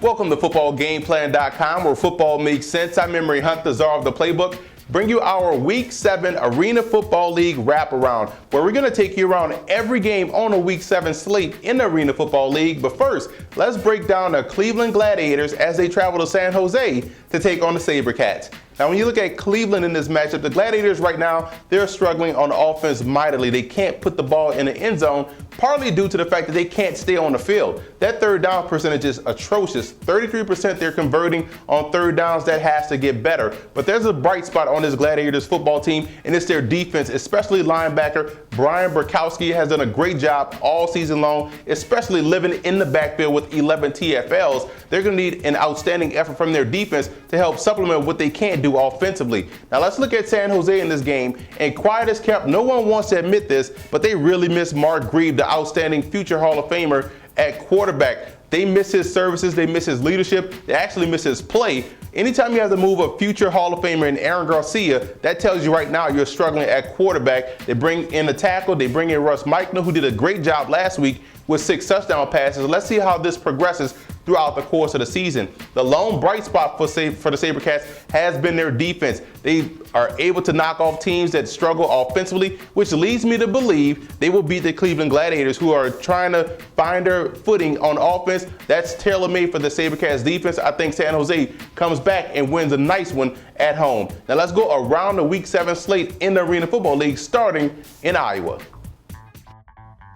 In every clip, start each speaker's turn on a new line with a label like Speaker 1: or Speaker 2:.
Speaker 1: Welcome to footballgameplan.com, where football makes sense. I'm Emery Hunt, the czar of the playbook. Bring you our Week 7 Arena Football League Wraparound, where we're going to take you around every game on a Week 7 slate in the Arena Football League. But first, let's break down the Cleveland Gladiators as they travel to San Jose to take on the SaberCats. Now, when you look at Cleveland in this matchup, the Gladiators right now, they're struggling on offense mightily. They can't put the ball in the end zone, partly due to the fact that they can't stay on the field. That third down percentage is atrocious. 33% they're converting on third downs. That has to get better. But there's a bright spot on this Gladiators football team, and it's their defense, especially linebacker Brian Burkowski has done a great job all season long, especially living in the backfield with 11 TFLs. They're going to need an outstanding effort from their defense to help supplement what they can't do offensively. Now let's look at San Jose in this game, and quiet as kept, no one wants to admit this, but they really miss Mark Grieve, the outstanding future Hall of Famer at quarterback. They miss his services, they miss his leadership, they actually miss his play. Anytime you have to move a future Hall of Famer in Aaron Garcia, that tells you right now you're struggling at quarterback. They bring in a tackle, they bring in Russ Meichner, who did a great job last week with 6 touchdown passes. Let's see how this progresses throughout the course of the season. The lone bright spot for the SaberCats has been their defense. They are able to knock off teams that struggle offensively, which leads me to believe they will beat the Cleveland Gladiators, who are trying to find their footing on offense. That's tailor-made for the SaberCats defense. I think San Jose comes back and wins a nice one at home. Now let's go around the Week 7 slate in the Arena Football League, starting in Iowa.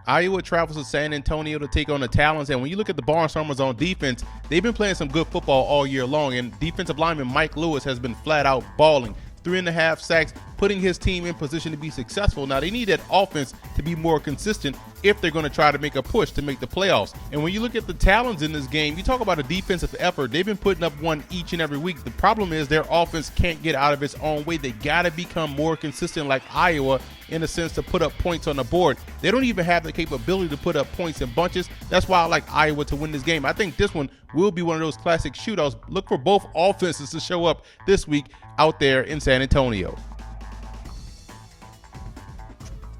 Speaker 2: Iowa travels to San Antonio to take on the Talons, and when you look at the Barnstormers on defense, they've been playing some good football all year long, and defensive lineman Mike Lewis has been flat out balling. 3.5 sacks, putting his team in position to be successful. Now, they need that offense to be more consistent if they're going to try to make a push to make the playoffs. And when you look at the Talons in this game, you talk about a defensive effort. They've been putting up one each and every week. The problem is their offense can't get out of its own way. They got to become more consistent like Iowa in a sense to put up points on the board. They don't even have the capability to put up points in bunches. That's why I like Iowa to win this game. I think this one will be one of those classic shootouts. Look for both offenses to show up this week out there in San Antonio.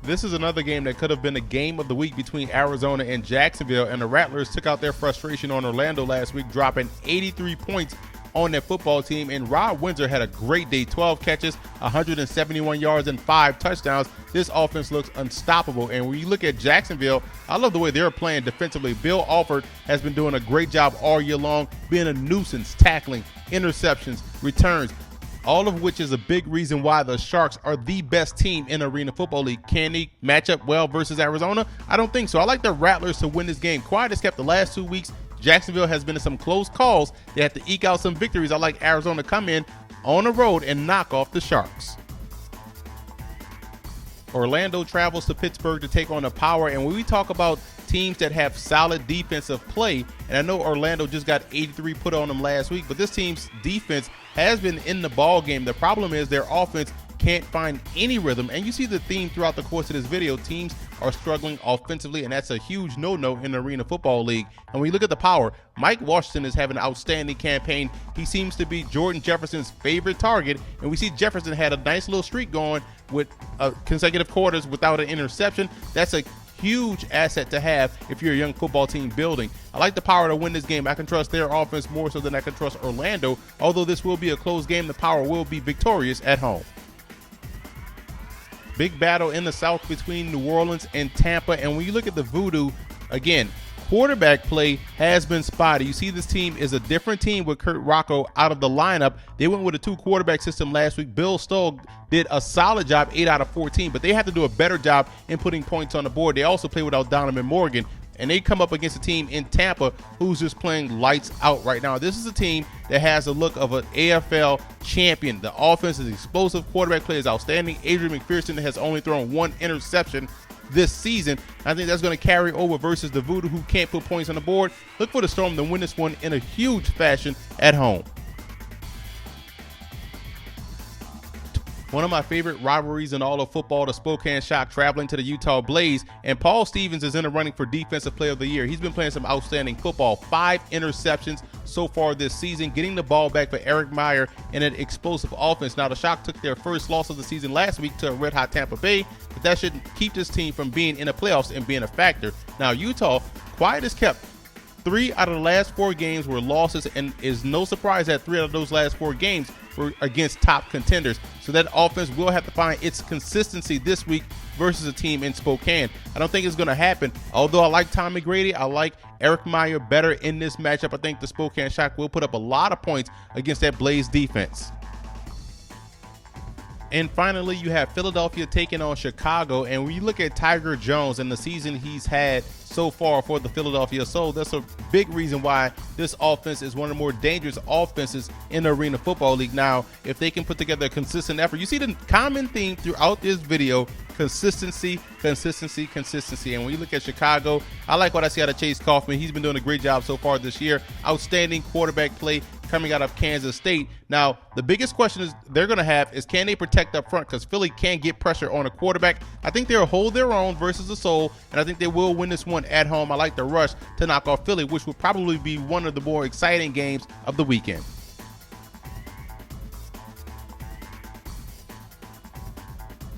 Speaker 2: This is another game that could have been a game of the week between Arizona and Jacksonville, and the Rattlers took out their frustration on Orlando last week, dropping 83 points on their football team. And Rob Windsor had a great day, 12 catches, 171 yards, and 5 touchdowns. This offense looks unstoppable. And when you look at Jacksonville, I love the way they're playing defensively. Bill Alford has been doing a great job all year long, being a nuisance, tackling, interceptions, returns, all of which is a big reason why the Sharks are the best team in the Arena Football League. Can they match up well versus Arizona? I don't think so. I like the Rattlers to win this game. Quiet as kept the last 2 weeks. Jacksonville has been in some close calls. They have to eke out some victories. I like Arizona to come in on the road and knock off the Sharks. Orlando travels to Pittsburgh to take on the Power. And when we talk about teams that have solid defensive play, and I know Orlando just got 83 put on them last week, but this team's defense has been in the ball game. The problem is their offense can't find any rhythm, and you see the theme throughout the course of this video. Teams are struggling offensively, and that's a huge no-no in the Arena Football League. And when you look at the Power, Mike Washington is having an outstanding campaign. He seems to be Jordan Jefferson's favorite target, and we see Jefferson had a nice little streak going with consecutive quarters without an interception. That's a huge asset to have if you're a young football team building. I like the Power to win this game. I can trust their offense more so than I can trust Orlando. Although this will be a close game, the Power will be victorious at home. Big battle in the South between New Orleans and Tampa. And when you look at the Voodoo, again, quarterback play has been spotty. You see this team is a different team with Kurt Rocco out of the lineup. They went with a 2-quarterback system last week. Bill Stoll did a solid job, 8 out of 14, but they have to do a better job in putting points on the board. They also play without Donovan Morgan, and they come up against a team in Tampa who's just playing lights out right now. This is a team that has the look of an AFL champion. The offense is explosive. Quarterback play is outstanding. Adrian McPherson has only thrown 1 interception this season. I think that's going to carry over versus the Voodoo, who can't put points on the board. Look for the Storm to win this one in a huge fashion at home. One of my favorite rivalries in all of football, the Spokane Shock traveling to the Utah Blaze, and Paul Stevens is in the running for Defensive Player of the Year. He's been playing some outstanding football. 5 interceptions so far this season, getting the ball back for Eric Meyer in an explosive offense. Now, the Shock took their first loss of the season last week to a red-hot Tampa Bay, but that shouldn't keep this team from being in the playoffs and being a factor. Now, Utah, quiet as kept, 3 out of the last 4 games were losses, and it's no surprise that 3 out of those last 4 games were against top contenders. So that offense will have to find its consistency this week versus a team in Spokane. I don't think it's going to happen. Although I like Tom McGrady, I like Eric Meyer better in this matchup. I think the Spokane Shock will put up a lot of points against that Blaze defense. And finally, you have Philadelphia taking on Chicago. And when you look at Tiger Jones and the season he's had so far for the Philadelphia Soul, that's a big reason why this offense is one of the more dangerous offenses in the Arena Football League. Now, if they can put together a consistent effort, you see the common theme throughout this video: consistency, consistency, consistency. And when you look at Chicago, I like what I see out of Chase Kaufman. He's been doing a great job so far this year. Outstanding quarterback play coming out of Kansas State. Now, the biggest question is they're going to have is, can they protect up front? Because Philly can get pressure on a quarterback. I think they'll hold their own versus the Soul, and I think they will win this one at home. I like the rush to knock off Philly, which will probably be one of the more exciting games of the weekend.